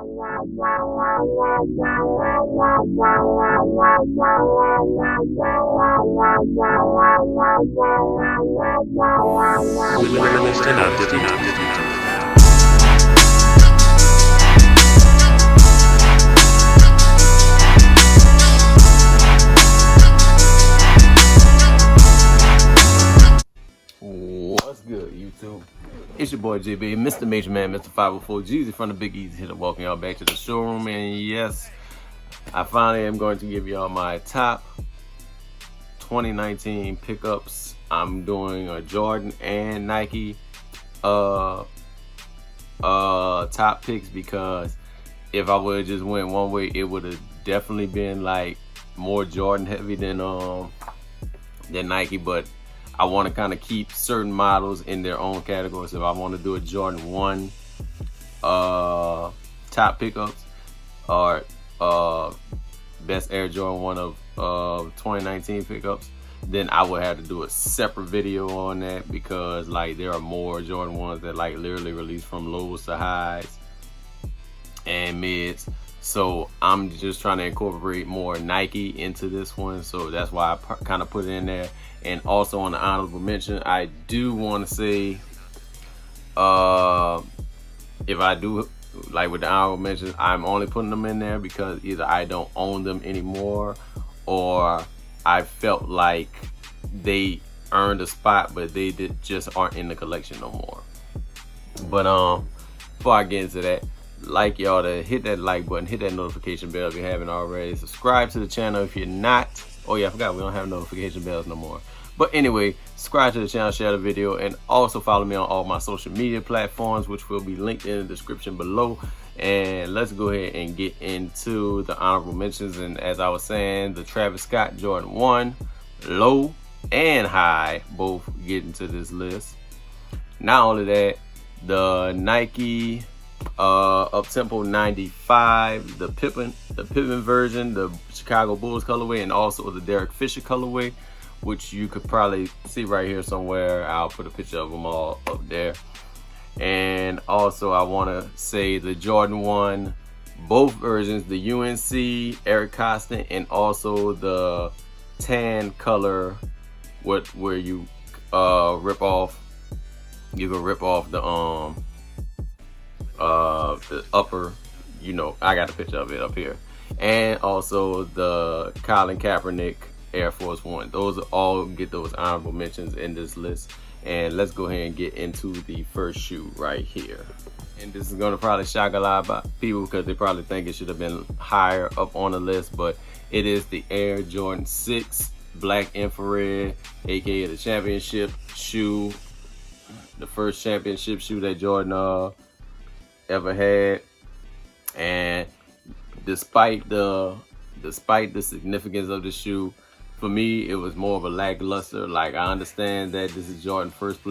What's good, YouTube? It's your boy JB, Mr. Major Man, Mr. 504 Jeezy from the Big Easy Hitter, welcome y'all back to the showroom. And yes, I finally am going to give y'all my top 2019 pickups. I'm doing a Jordan and Nike top picks, because if I would have just went one way, it would have definitely been like more Jordan heavy than Nike. But I want to kind of keep certain models in their own categories. If I want to do a Jordan 1 top pickups or best Air Jordan 1 of 2019 pickups, then I would have to do a separate video on that, because like there are more Jordan 1s that like literally release from lows to highs and mids. So I'm just trying to incorporate more Nike into this one, so that's why I kind of put it in there. And also on the honorable mention, I do want to say, if I do, like with the honorable mentions, I'm only putting them in there because either I don't own them anymore, or I felt like they earned a spot, but they just aren't in the collection no more. But before I get into that, like y'all to hit that like button, hit that notification bell if you haven't already. Subscribe to the channel if you're not. Oh yeah, I forgot we don't have notification bells no more. But anyway, subscribe to the channel, share the video, and also follow me on all my social media platforms, which will be linked in the description below. And let's go ahead and get into the honorable mentions. And as I was saying, the Travis Scott Jordan 1 low and high both get into this list. Not only that, the Nike up-tempo 95, the Pippen version, the Chicago Bulls colorway, and also the Derek Fisher colorway, which you could probably see right here somewhere. I'll put a picture of them all up there. And also I want to say the Jordan 1, both versions, the UNC Eric Costin, and also the tan color, where you rip off the upper, you know, I got a picture of it up here. And also the Colin Kaepernick Air Force One. Those all get those honorable mentions in this list. And let's go ahead and get into the first shoe right here. And this is gonna probably shock a lot of people, because they probably think it should have been higher up on the list, but it is the Air Jordan 6 Black Infrared, aka the championship shoe, the first championship shoe that Jordan ever had. And despite the significance of the shoe, for me it was more of a lackluster. Like, I understand that this is Jordan's first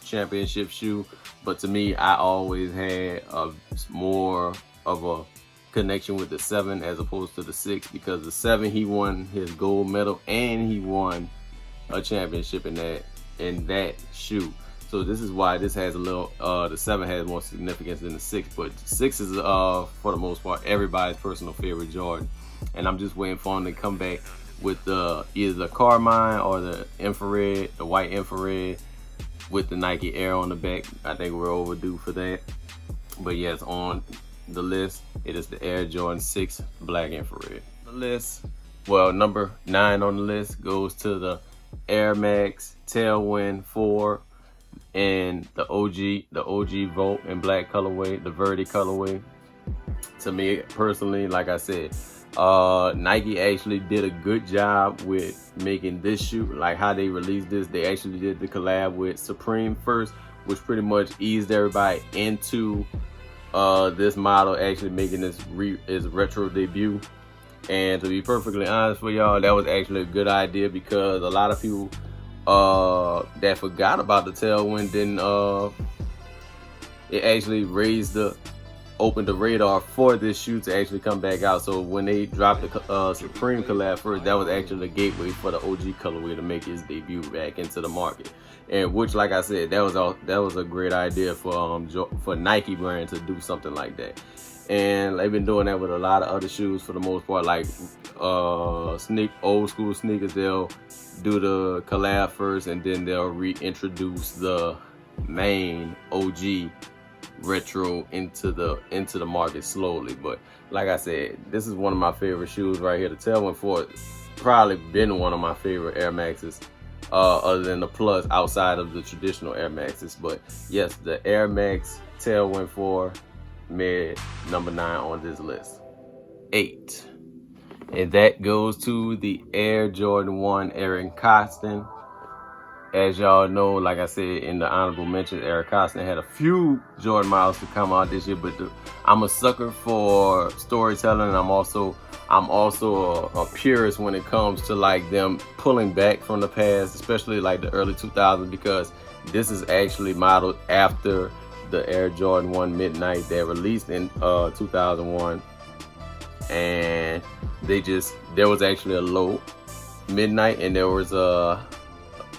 championship shoe, but to me, I always had more of a connection with the 7 as opposed to the 6, because the 7, he won his gold medal and he won a championship in that shoe. So this is why this has a little, the 7 has more significance than the 6, but 6 is for the most part everybody's personal favorite Jordan. And I'm just waiting for him to come back with either the Carmine or the infrared, the white infrared with the Nike Air on the back. I think we're overdue for that. But yes, on the list, it is the Air Jordan 6 Black Infrared. The list, well, number 9 on the list goes to the Air Max Tailwind 4 and the OG Volt in black colorway, the Verde colorway. To me personally, like I said, Nike actually did a good job with making this shoe. Like how they released this, they actually did the collab with Supreme first, which pretty much eased everybody into this model actually making his retro debut. And to be perfectly honest with y'all, that was actually a good idea, because a lot of people that forgot about the Tailwind didn't it actually raised the opened the radar for this shoe to actually come back out. So when they dropped the Supreme collab first, that was actually the gateway for the OG colorway to make its debut back into the market. And which, like I said, that was a great idea for Nike brand to do something like that. And they've been doing that with a lot of other shoes for the most part, like old school sneakers. They'll do the collab first, and then they'll reintroduce the main OG retro into the market slowly. But like I said, this is one of my favorite shoes right here. The Tailwind 4 probably been one of my favorite Air Maxes, other than the Plus, outside of the traditional Air Maxes. But yes, the Air Max Tailwind 4 made number 9 on this list. 8, and that goes to the Air Jordan 1 Eric Koston. As y'all know, like I said in the honorable mention, Eric Koston had a few Jordan models to come out this year, but I'm a sucker for storytelling, and I'm also a purist when it comes to like them pulling back from the past, especially like the early 2000s, because this is actually modeled after the Air Jordan 1 Midnight that released in 2001, and there was actually a low Midnight, and there was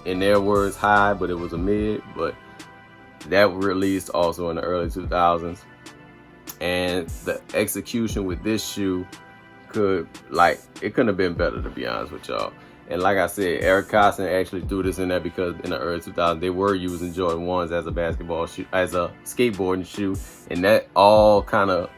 in their words high, but it was a mid. But that released also in the early 2000s, and the execution with this shoe couldn't have been better, to be honest with y'all. And like I said, Eric Koston actually threw this in there because in the early 2000s they were using Jordan 1s as a basketball shoe, as a skateboarding shoe, and that all kind of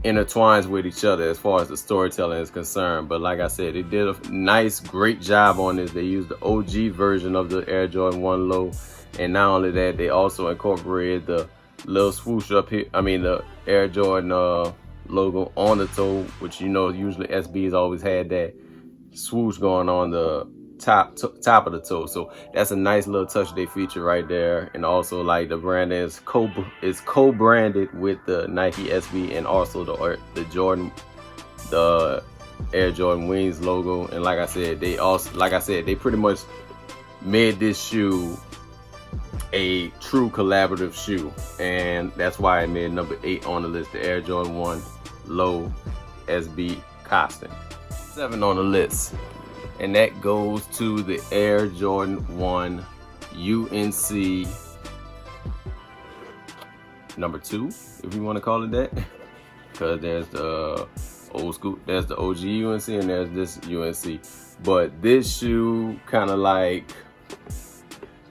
intertwines with each other as far as the storytelling is concerned. But like I said, they did a nice, great job on this. They used the OG version of the Air Jordan 1 low, and not only that, they also incorporated the little swoosh up here, the Air Jordan logo on the toe, which usually SB's always had that swoosh going on the top of the toe. So that's a nice little touch they feature right there. And also, like, the brand is co-branded with the Nike SB and also the Air Jordan Wings logo. And like I said, they pretty much made this shoe a true collaborative shoe, and that's why it made number 8 on the list, the Air Jordan 1 Low SB Koston. 7 on the list, and that goes to the Air Jordan 1 UNC number 2, if you want to call it that, because there's the old school, there's the OG UNC, and there's this UNC. But this shoe kind of like,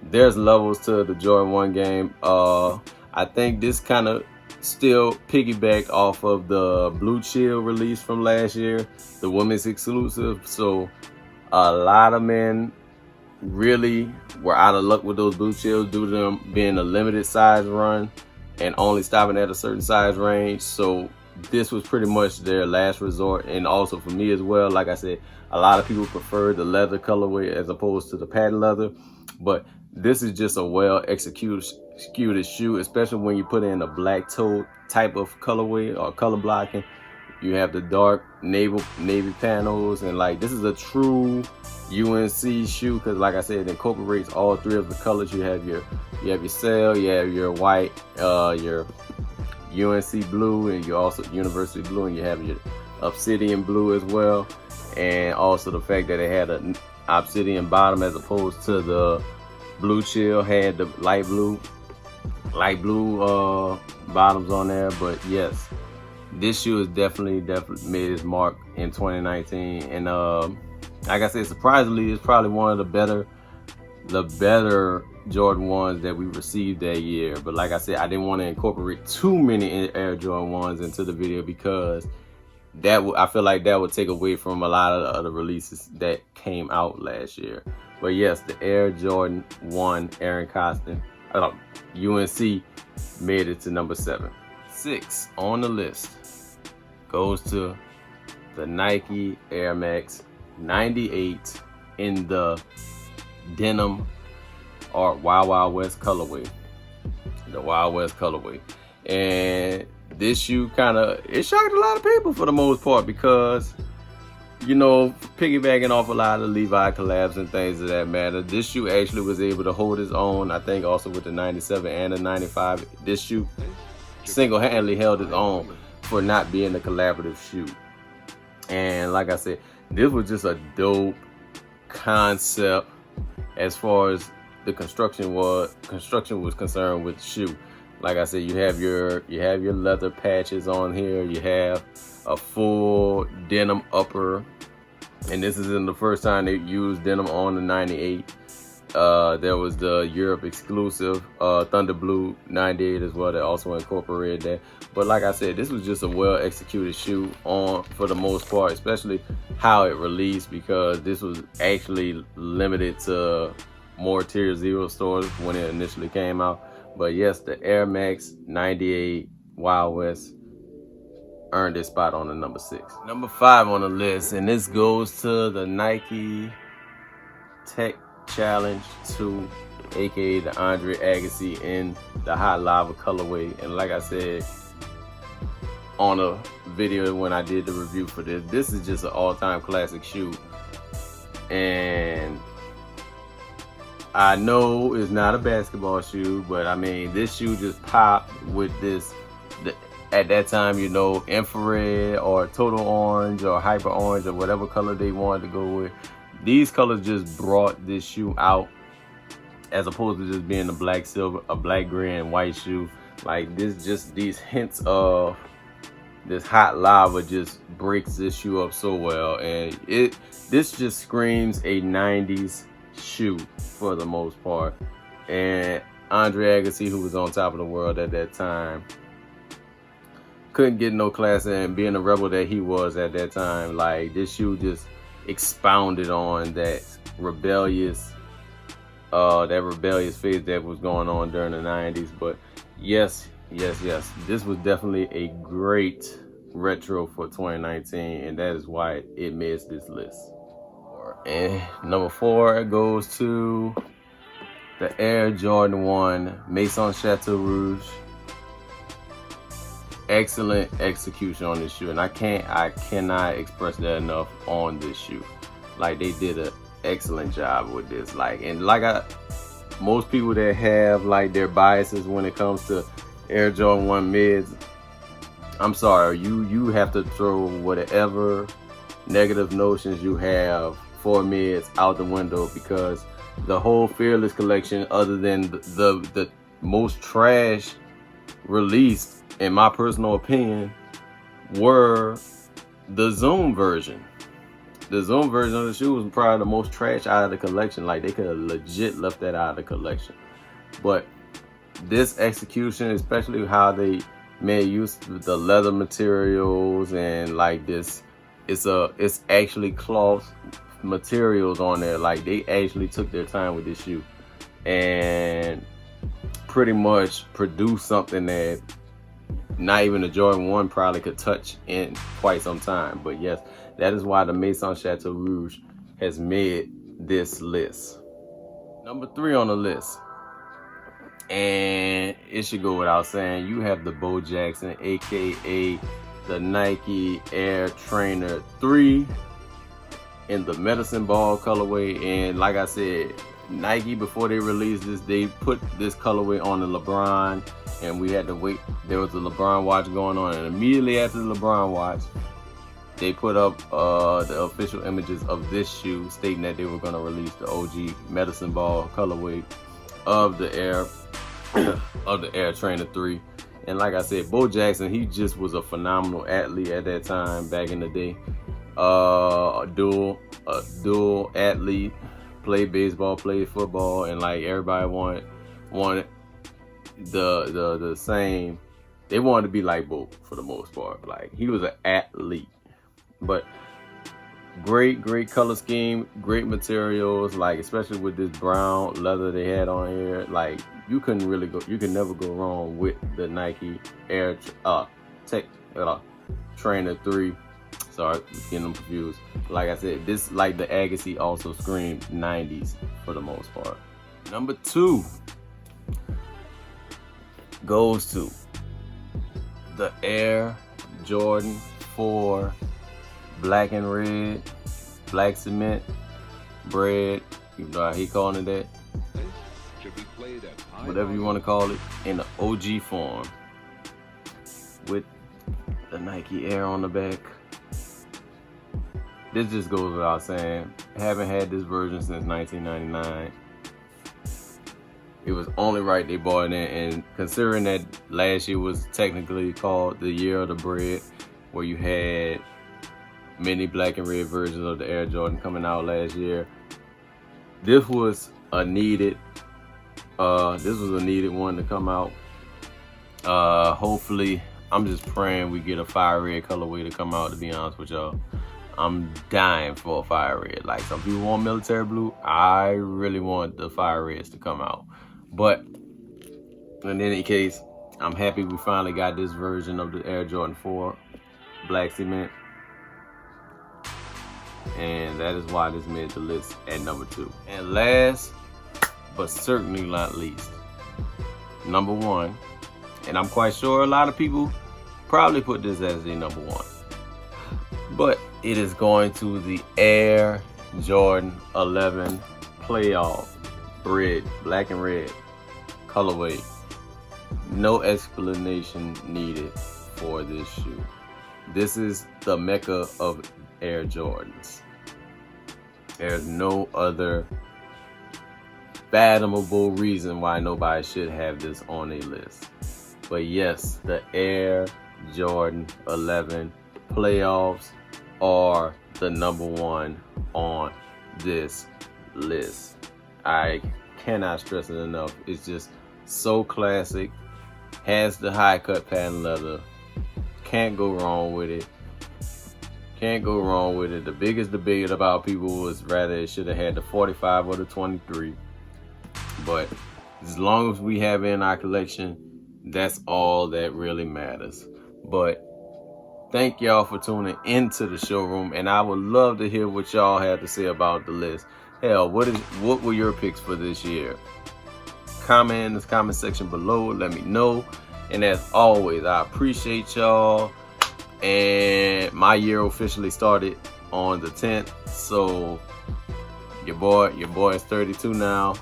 there's levels to the Jordan 1 game. I think this kind of still piggybacked off of the Blue Chill release from last year, the women's exclusive. So a lot of men really were out of luck with those Blue Chills due to them being a limited size run and only stopping at a certain size range. So this was pretty much their last resort. And also for me as well, like I said, a lot of people prefer the leather colorway as opposed to the patent leather, but this is just a well executed shoe, especially when you put in a black toe type of colorway or color blocking. You have the dark navy panels, and like, this is a true UNC shoe because, like I said, it incorporates all 3 of the colors. You have your sail, you have your white, your UNC blue, and you also University blue, and you have your obsidian blue as well. And also the fact that it had an obsidian bottom as opposed to the Blue Chill had the light blue bottoms on there. But yes, this shoe is definitely made its mark in 2019. And like I said, surprisingly, it's probably one of the better Jordan 1s that we received that year. But like I said, I didn't want to incorporate too many Air Jordan 1s into the video because I feel like that would take away from a lot of the other releases that came out last year. But yes, the Air Jordan 1 Aaron Koston UNC made it to number 7. 6 on the list goes to the Nike Air Max 98 in the denim or Wild Wild West colorway. The Wild West colorway. And this shoe it shocked a lot of people for the most part because you know, piggybacking off a lot of Levi collabs and things of that matter, this shoe actually was able to hold its own. I think also with the 97 and the 95, this shoe single-handedly held its own for not being a collaborative shoe. And like I said, this was just a dope concept as far as the construction was concerned with the shoe. Like I said, you have your leather patches on here. You have a full denim upper, and this isn't the first time they used denim on the 98. There was the Europe exclusive Thunder Blue 98 as well that also incorporated that. But like I said, this was just a well executed shoe for the most part, especially how it released, because this was actually limited to more tier 0 stores when it initially came out. But yes, the Air Max 98 Wild West earned its spot on the number 6. Number 5 on the list, and this goes to the Nike Tech Challenge 2, aka the Andre Agassi in the Hot Lava colorway. And like I said on a video when I did the review for this is just an all-time classic shoe. And I know it's not a basketball shoe, but I mean, this shoe just popped with this, at that time, you know, infrared or total orange or hyper orange or whatever color they wanted to go with. These colors just brought this shoe out, as opposed to just being a black, silver, a black, gray, and white shoe. Like this, just these hints of this hot lava just breaks this shoe up so well. And this just screams a 90s shoe for the most part. And Andre Agassi, who was on top of the world at that time, couldn't get no class in, being a rebel that he was at that time. Like, this shoe just expounded on that rebellious phase that was going on during the 90s. But yes, this was definitely a great retro for 2019, and that is why it made this list. And number 4 goes to the Air Jordan 1 Maison Chateau Rouge. Excellent execution on this shoe, and I cannot express that enough on this shoe. Like, they did an excellent job with this. Like, and like most people that have like their biases when it comes to Air Jordan 1 mids, I'm sorry, you have to throw whatever negative notions you have for mids out the window, because the whole Fearless collection, other than the most trash released, in my personal opinion, were the Zoom version. The Zoom version of the shoe was probably the most trash out of the collection. Like, they could have legit left that out of the collection. But this execution, especially how they made use of the leather materials, and like this, it's actually cloth materials on there. Like, they actually took their time with this shoe and pretty much produced something that not even a Jordan 1 probably could touch in quite some time. But yes, that is why the Maison Chateau Rouge has made this list. Number 3 on the list, and it should go without saying, you have the Bo Jackson, aka the Nike Air Trainer 3 in the Medicine Ball colorway. And like I said, Nike, before they released this, they put this colorway on the LeBron, and we had to wait. There was a LeBron watch going on, and immediately after the LeBron watch, they put up the official images of this shoe, stating that they were going to release the OG Medicine Ball colorway of the Air Trainer 3. And like I said, Bo Jackson, he just was a phenomenal athlete at that time, back in the day. A dual athlete, played baseball, played football, and like everybody wanted the same. They wanted to be like Bo for the most part. Like, he was an athlete. But great color scheme, great materials, like especially with this brown leather they had on here. Like, you can never go wrong with the Nike Air Tech Trainer 3. Sorry, getting them confused. Like I said, this, like the Agassi, also screamed 90s for the most part. Number 2 goes to the Air Jordan 4 black and red, black cement, bread, even though I hate calling it that, whatever you want to call it, in the OG form with the Nike Air on the back. This just goes without saying, haven't had this version since 1999. It was only right they bought it in, and considering that last year was technically called the year of the bread, where you had many black and red versions of the Air Jordan coming out last year, this was a needed one to come out. Hopefully, I'm just praying we get a fire red colorway to come out, to be honest with y'all. I'm dying for a fire red. Like, some people want military blue. I really want the fire reds to come out. But in any case, I'm happy we finally got this version of the Air Jordan 4 black cement. And that is why this made the list at number 2. And last, but certainly not least, number 1. And I'm quite sure a lot of people probably put this as the number 1. But it is going to the Air Jordan 11 Playoff Red, black and red colorway. No explanation needed for this shoe. This is the mecca of Air Jordans. There's no other fathomable reason why nobody should have this on a list. But yes, the Air Jordan 11 Playoffs are the number 1 on this list. I cannot stress it enough. It's just so classic. Has the high cut patent leather. Can't go wrong with it. Can't go wrong with it. The biggest debate about people was rather it should have had the 45 or the 23. But as long as we have it in our collection, that's all that really matters. But thank y'all for tuning into the showroom, and I would love to hear what y'all have to say about the list. Hell, what were your picks for this year? Comment in the comment section below. Let me know. And as always, I appreciate y'all. And my year officially started on the 10th. So your boy is 32 now.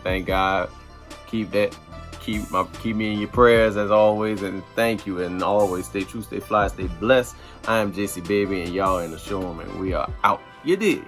Thank God. Keep me in your prayers as always, and thank you. And always stay true, stay fly, stay blessed. I am JC Baby, and y'all in the showroom, and we are out. You did.